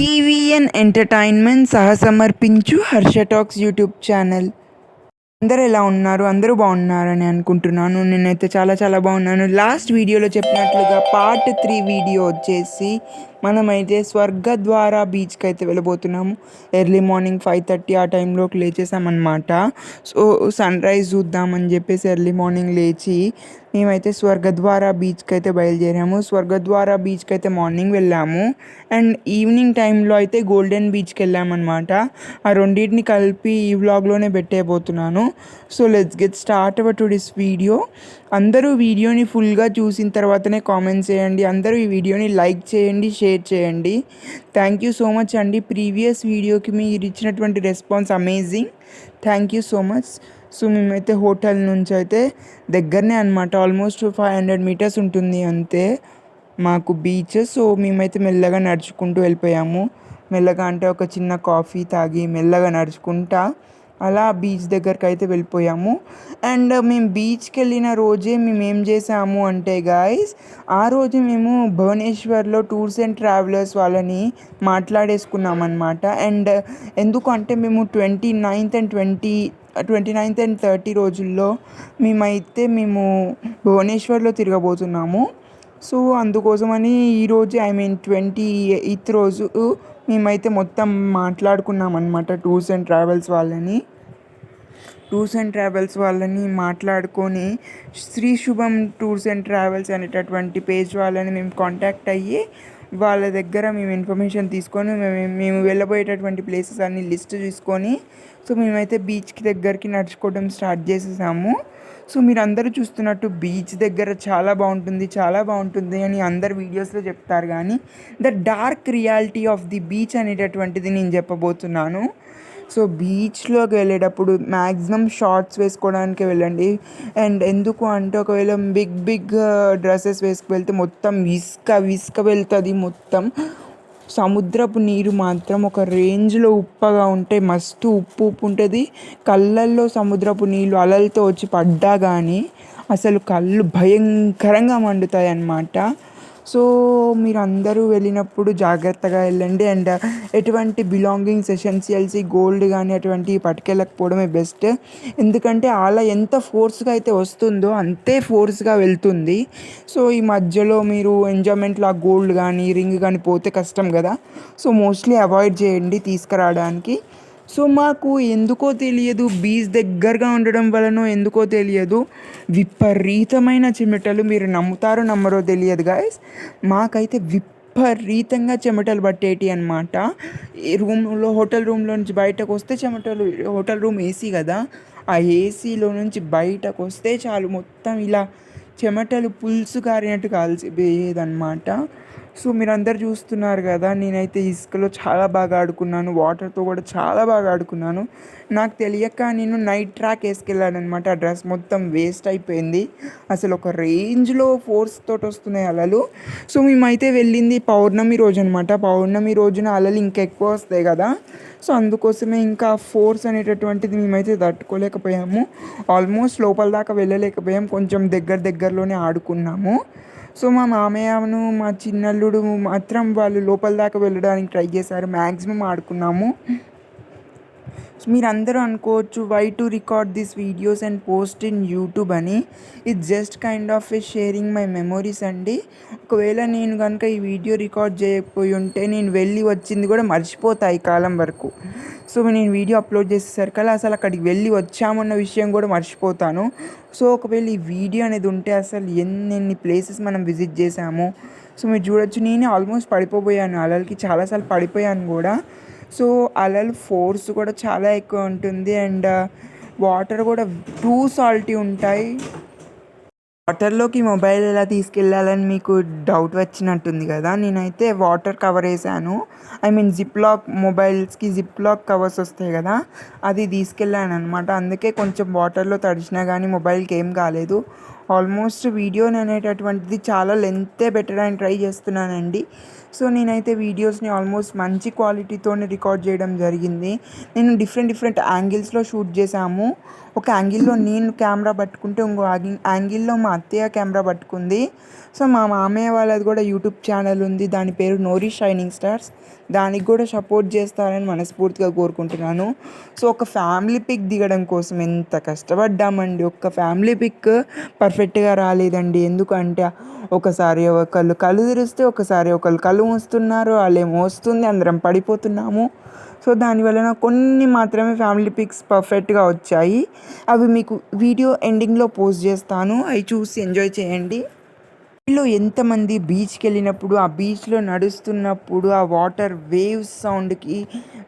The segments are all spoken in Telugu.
టీవీఎన్ ఎంటర్టైన్మెంట్ సహసమర్పించు హర్ష టాక్స్ యూట్యూబ్ ఛానల్. అందరూ ఎలా ఉన్నారు? అందరూ బాగున్నారని అనుకుంటున్నాను. నేనైతే చాలా చాలా బాగున్నాను. లాస్ట్ వీడియోలో చెప్పినట్లుగా పార్ట్ 3 వీడియో వచ్చేసి మనమైతే స్వర్గద్వార బీచ్కి అయితే వెళ్ళబోతున్నాము. ఎర్లీ మార్నింగ్ 5:30 ఆ టైంలోకి లేచేసామన్నమాట. సో సన్ రైజ్ చూద్దామని చెప్పేసి ఎర్లీ మార్నింగ్ లేచి మేమైతే స్వర్గద్వార బీచ్కి అయితే బయలుదేరాము. స్వర్గద్వార బీచ్కి అయితే మార్నింగ్ వెళ్ళాము అండ్ ఈవినింగ్ టైంలో అయితే గోల్డెన్ బీచ్కి వెళ్ళామన్నమాట. ఆ రెండింటిని కలిపి ఈ వ్లాగ్లోనే పెట్టేయబోతున్నాను. So let's get start our today's video. అందరూ వీడియోని ఫుల్గా చూసిన తర్వాతనే కామెంట్స్ చేయండి. అందరూ ఈ వీడియోని లైక్ చేయండి, షేర్ చేయండి. థ్యాంక్ యూ సో మచ్ అండి. ప్రీవియస్ వీడియోకి మీరు ఇచ్చినటువంటి response amazing. Thank you so much. So మేమైతే హోటల్ నుంచి అయితే దగ్గరనే అనమాట, ఆల్మోస్ట్ 500 మీటర్స్ ఉంటుంది అంతే మాకు బీచ్. సో మేమైతే మెల్లగా నడుచుకుంటూ వెళ్ళిపోయాము. మెల్లగా అంటే ఒక చిన్న కాఫీ తాగి మెల్లగా నడుచుకుంటా అలా బీచ్ దగ్గరికి అయితే వెళ్ళిపోయాము. అండ్ మేము బీచ్కి వెళ్ళిన రోజే మేము ఏం చేసాము అంటే గాయస్, ఆ రోజు మేము భువనేశ్వర్లో టూర్స్ అండ్ ట్రావెలర్స్ వాళ్ళని మాట్లాడేసుకున్నాం అనమాట. అండ్ ఎందుకు అంటే మేము 29th అండ్ 30 రోజుల్లో మేము భువనేశ్వర్లో తిరగబోతున్నాము. సో అందుకోసమని ఈరోజు 28th రోజు మేమైతే మొత్తం మాట్లాడుకున్నాం అనమాట టూర్స్ అండ్ ట్రావెల్స్ వాళ్ళని మాట్లాడుకొని శ్రీ శుభం టూర్స్ అండ్ ట్రావెల్స్ అనేటటువంటి పేజ్ వాళ్ళని మేము కాంటాక్ట్ అయ్యి వాళ్ళ దగ్గర మేము ఇన్ఫర్మేషన్ తీసుకొని మేము వెళ్ళబోయేటటువంటి ప్లేసెస్ అన్ని లిస్ట్ తీసుకొని సో మేమైతే బీచ్కి దగ్గరికి నడుచుకోవడం స్టార్ట్ చేసేసాము. సో మీరు అందరూ చూస్తున్నట్టు బీచ్ దగ్గర చాలా బాగుంటుంది అని అందరు వీడియోస్లో చెప్తారు, కానీ the dark reality of the beach అనేటటువంటిది నేను చెప్పబోతున్నాను. సో బీచ్లోకి వెళ్ళేటప్పుడు మ్యాక్సిమం షార్ట్స్ వేసుకోవడానికి వెళ్ళండి. అండ్ ఎందుకు అంటే ఒకవేళ బిగ్ డ్రెస్సెస్ వేసుకు వెళ్తే మొత్తం ఇసుక వెళ్తుంది. మొత్తం సముద్రపు నీరు మాత్రం ఒక రేంజ్లో ఉప్పగా ఉంటాయి, మస్తు ఉప్పు ఉంటుంది. కళ్ళల్లో సముద్రపు నీళ్ళు అలలతో వచ్చి పడ్డా కానీ అసలు కళ్ళు భయంకరంగా మండుతాయి అన్నమాట. సో మీరు అందరూ వెళ్ళినప్పుడు జాగ్రత్తగా వెళ్ళండి. అండ్ ఎటువంటి బిలాంగింగ్స్ ఎసెన్షియల్స్ గోల్డ్ కానీ అటువంటివి పట్టుకెళ్ళకపోవడమే బెస్ట్. ఎందుకంటే అలా ఎంత ఫోర్స్గా అయితే వస్తుందో అంతే ఫోర్స్గా వెళ్తుంది. సో ఈ మధ్యలో మీరు ఎంజాయ్మెంట్లో ఆ గోల్డ్ కానీ రింగ్ కానీ పోతే కష్టం కదా. సో మోస్ట్లీ అవాయిడ్ చేయండి తీసుకురావడానికి. సో మాకు ఎందుకో తెలియదు, బీచ్ దగ్గరగా ఉండడం వలన ఎందుకో తెలియదు విపరీతమైన చెమటలు. మీరు నమ్ముతారో నమ్మరో తెలియదు గాయస్, మాకైతే విపరీతంగా చెమటలు పట్టేటి అనమాట. ఈ హోటల్ రూమ్లో నుంచి బయటకు వస్తే చెమటలు, హోటల్ రూమ్ ఏసీ కదా, ఆ ఏసీలో నుంచి బయటకు వస్తే చాలు మొత్తం ఇలా చెమటలు పులుసు కారినట్టు కాల్చిపోయేదన్నమాట. సో మీరందరూ చూస్తున్నారు కదా, నేనైతే ఇసుకలో చాలా బాగా ఆడుకున్నాను, వాటర్తో కూడా చాలా బాగా ఆడుకున్నాను. నాకు తెలియక నేను నైట్ ట్రాక్ వేసుకెళ్ళాను అనమాట. ఆ డ్రెస్ మొత్తం వేస్ట్ అయిపోయింది. అసలు ఒక రేంజ్లో ఫోర్స్ తోటి వస్తున్నాయి అలలు. సో మేమైతే వెళ్ళింది పౌర్ణమి రోజు అనమాట. పౌర్ణమి రోజున అలలు ఇంకా ఎక్కువ వస్తాయి కదా. సో అందుకోసమే ఇంకా ఫోర్స్ అనేటటువంటిది మేమైతే తట్టుకోలేకపోయాము. ఆల్మోస్ట్ లోపల దాకా వెళ్ళలేకపోయాం, కొంచెం దగ్గరలోనే ఆడుకున్నాము. సో మా మామయ్యను మా చిన్నల్లుడు మాత్రం వాళ్ళు లోపల దాకా వెళ్ళడానికి ట్రై చేశారు, మ్యాక్సిమం ఆడుకున్నాము. మీరు అందరూ అనుకోవచ్చు why to record this videos and post in YouTube అని. It's just kind of a sharing my memories అండి. ఒకవేళ నేను కనుక ఈ వీడియో రికార్డ్ చేయకపోయి ఉంటే నేను వెళ్ళి వచ్చింది కూడా మర్చిపోతా ఈ కాలం వరకు. సో నేను వీడియో అప్లోడ్ చేసేసరికి అసలు అక్కడికి వెళ్ళి వచ్చామన్న విషయం కూడా మర్చిపోతాను. సో ఒకవేళ ఈ వీడియో అనేది ఉంటే అసలు ఎన్నెన్ని ప్లేసెస్ మనం విజిట్ చేసాము. సో మీరు చూడొచ్చు, నేనే ఆల్మోస్ట్ పడిపోయాను అలలకి, చాలాసార్లు పడిపోయాను కూడా. సో అలలు ఫోర్స్ కూడా చాలా ఎక్కువ ఉంటుంది. అండ్ వాటర్ కూడా టూ సాల్టీ ఉంటాయి. వాటర్లోకి మొబైల్ ఎలా తీసుకెళ్ళాలని మీకు డౌట్ వచ్చినట్టుంది కదా. నేనైతే వాటర్ కవర్ వేసాను, మొబైల్స్కి జిప్ లాక్ కవర్స్ వస్తాయి కదా, అది తీసుకెళ్ళాను అనమాట. అందుకే కొంచెం వాటర్లో తడిచినా కానీ మొబైల్కి ఏం కాలేదు. ఆల్మోస్ట్ వీడియోని అనేటటువంటిది చాలా లెంతే పెట్టడానికి ట్రై చేస్తున్నానండి. సో నేనైతే వీడియోస్ని ఆల్మోస్ట్ మంచి క్వాలిటీతోనే రికార్డ్ చేయడం జరిగింది. నేను డిఫరెంట్ యాంగిల్స్లో షూట్ చేశాము. ఒక యాంగిల్లో నేను కెమెరా పట్టుకుంటే ఇంకో యాంగిల్లో మా అత్తయ్య కెమెరా పట్టుకుంది. సో మా మామయ్య వాళ్ళది కూడా యూట్యూబ్ ఛానల్ ఉంది, దాని పేరు నోరీ షైనింగ్ స్టార్స్. దానికి కూడా సపోర్ట్ చేస్తారని మనస్ఫూర్తిగా కోరుకుంటున్నాను. సో ఒక ఫ్యామిలీ పిక్ దిగడం కోసం ఎంత కష్టపడ్డామండి. ఒక్క ఫ్యామిలీ పిక్ పర్ఫెక్ట్గా రాలేదండి. ఎందుకంటే ఒకసారి ఒకళ్ళు కళ్ళు తెరిస్తే, ఒకసారి ఒకళ్ళు కళ్ళు మూస్తున్నారు, వాళ్ళేమో వస్తుంది, అందరం పడిపోతున్నాము. సో దానివలన కొన్ని మాత్రమే ఫ్యామిలీ పిక్స్ పర్ఫెక్ట్గా వచ్చాయి. అవి మీకు వీడియో ఎండింగ్లో పోస్ట్ చేస్తాను, అవి చూసి ఎంజాయ్ చేయండి. వీళ్ళు ఎంతమంది బీచ్కి వెళ్ళినప్పుడు, ఆ బీచ్లో నడుస్తున్నప్పుడు ఆ వాటర్ వేవ్స్ సౌండ్కి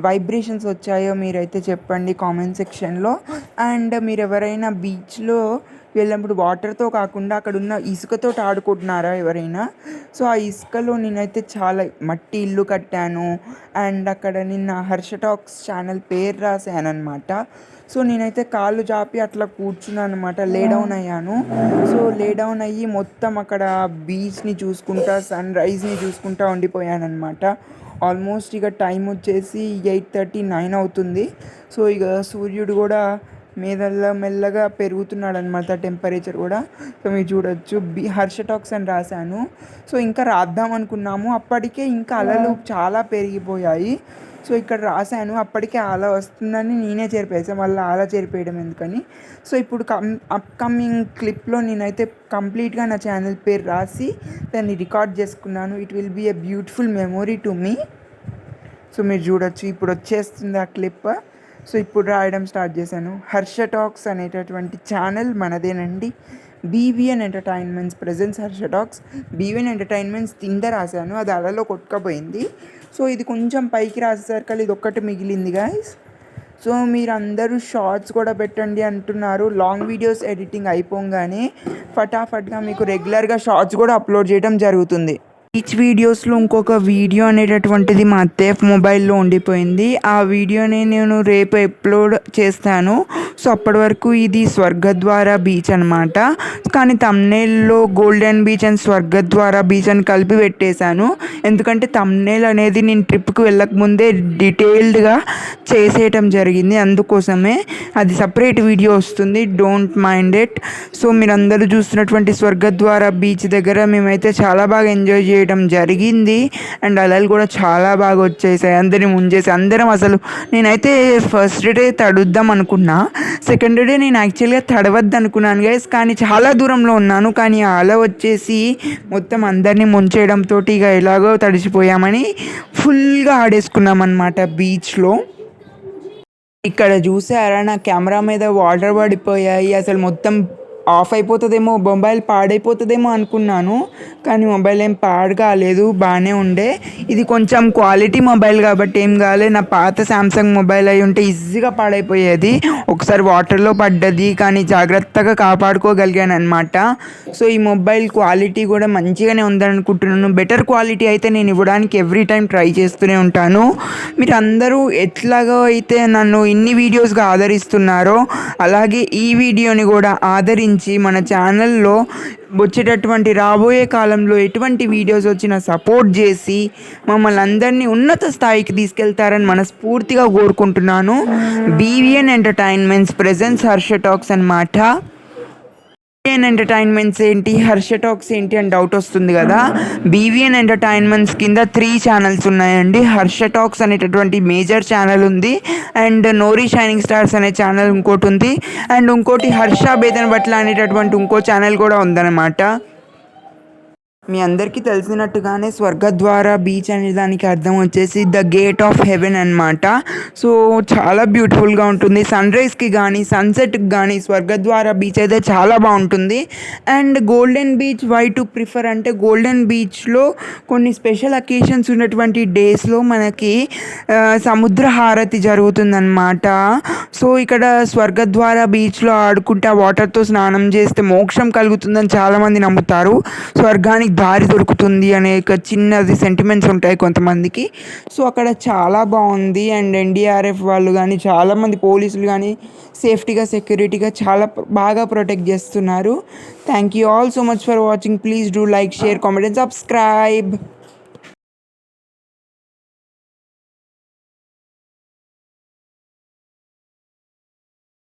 వైబ్రేషన్స్ వచ్చాయో మీరైతే చెప్పండి కామెంట్ సెక్షన్లో. అండ్ మీరు ఎవరైనా బీచ్లో వెళ్ళినప్పుడు వాటర్తో కాకుండా అక్కడ ఉన్న ఇసుకతో ఆడుకుంటున్నారా ఎవరైనా? సో ఆ ఇసుకలో నేనైతే చాలా మట్టి ఇల్లు కట్టాను. అండ్ అక్కడ నిన్న హర్ష టాక్స్ ఛానల్ పేరు రాశాను అనమాట. సో నేనైతే కాళ్ళు చాపి అట్లా కూర్చున్నాను అనమాట, లే డౌన్ అయ్యాను. సో లే డౌన్ అయ్యి మొత్తం అక్కడ బీచ్ని చూసుకుంటా, సన్ రైజ్ని చూసుకుంటా ఉండిపోయాను అనమాట. ఆల్మోస్ట్ ఇక టైం వచ్చేసి 8:30, 9 అవుతుంది. సో ఇక సూర్యుడు కూడా మెల్లగా పెరుగుతున్నాడు అనమాట, టెంపరేచర్ కూడా. సో మీరు చూడొచ్చు హర్ష టాక్స్ అని రాశాను. సో ఇంకా రాద్దాం అనుకున్నాము, అప్పటికే ఇంకా అలలు చాలా పెరిగిపోయాయి. సో ఇక్కడ రాశాను, అప్పటికే అలా వస్తుందని నేనే చేరిపేసాను, మళ్ళీ అలా చేరిపేయడం ఎందుకని. సో ఇప్పుడు అప్కమింగ్ క్లిప్లో నేనైతే కంప్లీట్గా నా ఛానల్ పేరు రాసి దాన్ని రికార్డ్ చేసుకున్నాను. It will be a beautiful memory to me. So మీరు చూడొచ్చు, ఇప్పుడు వచ్చేస్తుంది ఆ క్లిప్. సో ఇప్పుడు రాయడం స్టార్ట్ చేశాను. హర్ష టాక్స్ అనేటటువంటి ఛానల్ మనదేనండి. BVN entertainments presents Harsha talks. BVN entertainments కింద రాశాను, అది అలలో కొట్టుకపోయింది. సో ఇది కొంచెం పైకి రాసేసరికి ఇది ఒక్కటి మిగిలింది గాయస్. సో మీరు అందరూ షార్ట్స్ కూడా పెట్టండి అంటున్నారు. లాంగ్ వీడియోస్ ఎడిటింగ్ అయిపోగానే ఫటాఫట్గా మీకు రెగ్యులర్గా షార్ట్స్ కూడా అప్లోడ్ చేయడం జరుగుతుంది. ఈచ్ వీడియోస్లో ఇంకొక వీడియో అనేటటువంటిది మా అత్తయ్య మొబైల్లో ఉండిపోయింది. ఆ వీడియోని నేను రేపు అప్లోడ్ చేస్తాను. సో అప్పటి వరకు ఇది స్వర్గద్వార బీచ్ అనమాట. కానీ థంబ్నెయిల్లో గోల్డెన్ బీచ్ అండ్ స్వర్గద్వార బీచ్ అని కలిపి పెట్టేశాను. ఎందుకంటే థంబ్నెయిల్ అనేది నేను ట్రిప్కి వెళ్ళకముందే డీటెయిల్డ్గా చేసేయటం జరిగింది, అందుకోసమే అది సపరేట్ వీడియో వస్తుంది, డోంట్ మైండ్ ఇట్. సో మీరందరూ చూస్తున్నటువంటి స్వర్గద్వార బీచ్ దగ్గర మేమైతే చాలా బాగా ఎంజాయ్ చేయడం జరిగింది. అండ్ అలలు కూడా చాలా బాగా వచ్చేసాయి, అందరిని ముంచేసి అందరం అసలు నేనైతే ఫస్ట్ డే తడుద్దాం అనుకున్నా, సెకండ్ డే నేను యాక్చువల్గా తడవద్దు అనుకున్నాను గైస్. కానీ చాలా దూరంలో ఉన్నాను, కానీ ఆ అల వచ్చేసి మొత్తం అందరినీ ముంచేయడంతో ఇక ఎలాగో తడిసిపోయామని ఫుల్గా ఆడేసుకున్నాం అన్నమాట బీచ్లో. ఇక్కడ చూసారా, నా కెమెరా మీద వాటర్ పడిపోయాయి. అసలు మొత్తం ఆఫ్ అయిపోతుందేమో, మొబైల్ పాడైపోతుందేమో అనుకున్నాను, కానీ మొబైల్ ఏం పాడు కాలేదు, బాగానే ఉండే. ఇది కొంచెం క్వాలిటీ మొబైల్ కాబట్టి ఏం కాలేదు. నా పాత శాంసంగ్ మొబైల్ అయి ఉంటే ఈజీగా పాడైపోయేది. ఒకసారి వాటర్లో పడ్డది, కానీ జాగ్రత్తగా కాపాడుకోగలిగాను అనమాట. సో ఈ మొబైల్ క్వాలిటీ కూడా మంచిగానే ఉందనుకుంటున్నాను. బెటర్ క్వాలిటీ అయితే నేను ఇవ్వడానికి ఎవ్రీ టైం ట్రై చేస్తూనే ఉంటాను. మీరు అందరూ ఎట్లాగో అయితే నన్ను ఇన్ని వీడియోస్గా ఆదరిస్తున్నారో, అలాగే ఈ వీడియోని కూడా ఆదరించి మన ఛానల్లో వచ్చేటటువంటి రాబోయే కాలంలో ఎటువంటి వీడియోస్ వచ్చినా సపోర్ట్ చేసి మమ్మల్ని అందరినీ ఉన్నత స్థాయికి తీసుకెళ్తారని మనస్ఫూర్తిగా కోరుకుంటున్నాను. BVN entertainments presents Harsha talks అన్నమాట. బీవీఎన్ ఎంటర్టైన్మెంట్స్ ఏంటి, హర్ష టాక్స్ ఏంటి అని డౌట్ వస్తుంది కదా. బీవీఎన్ ఎంటర్టైన్మెంట్స్ కింద 3 ఛానల్స్ ఉన్నాయండి. హర్ష టాక్స్ అనేటటువంటి మేజర్ ఛానల్ ఉంది, అండ్ నోరీ షైనింగ్ స్టార్స్ అనే ఛానల్ ఇంకోటి ఉంది, అండ్ ఇంకోటి హర్ష బేదన్ బట్ల అనేటటువంటి ఇంకో ఛానల్ కూడా ఉందన్నమాట. మీ అందరికీ తెలిసినట్టుగానే స్వర్గద్వార బీచ్ అనే దానికి అర్థం వచ్చేసి ద గేట్ ఆఫ్ హెవెన్ అనమాట. సో చాలా బ్యూటిఫుల్గా ఉంటుంది. సన్ రైజ్కి కానీ సన్సెట్కి కానీ స్వర్గద్వార బీచ్ అయితే చాలా బాగుంటుంది. And golden beach why to prefer అంటే, గోల్డెన్ బీచ్లో కొన్ని స్పెషల్ అకేషన్స్ ఉన్నటువంటి డేస్లో మనకి సముద్ర హారతి జరుగుతుందన్నమాట. సో ఇక్కడ స్వర్గద్వార బీచ్లో ఆడుకుంటే వాటర్తో స్నానం చేస్తే మోక్షం కలుగుతుందని చాలామంది నమ్ముతారు. స్వర్గానికి దారి దొరుకుతుంది అనే ఒక చిన్నది సెంటిమెంట్స్ ఉంటాయి కొంతమందికి. సో అక్కడ చాలా బాగుంది. అండ్ ఎన్డీఆర్ఎఫ్ వాళ్ళు కానీ చాలామంది పోలీసులు కానీ సేఫ్టీగా సెక్యూరిటీగా చాలా బాగా ప్రొటెక్ట్ చేస్తున్నారు. Thank you all so much for watching. Please do like, share, comment and subscribe.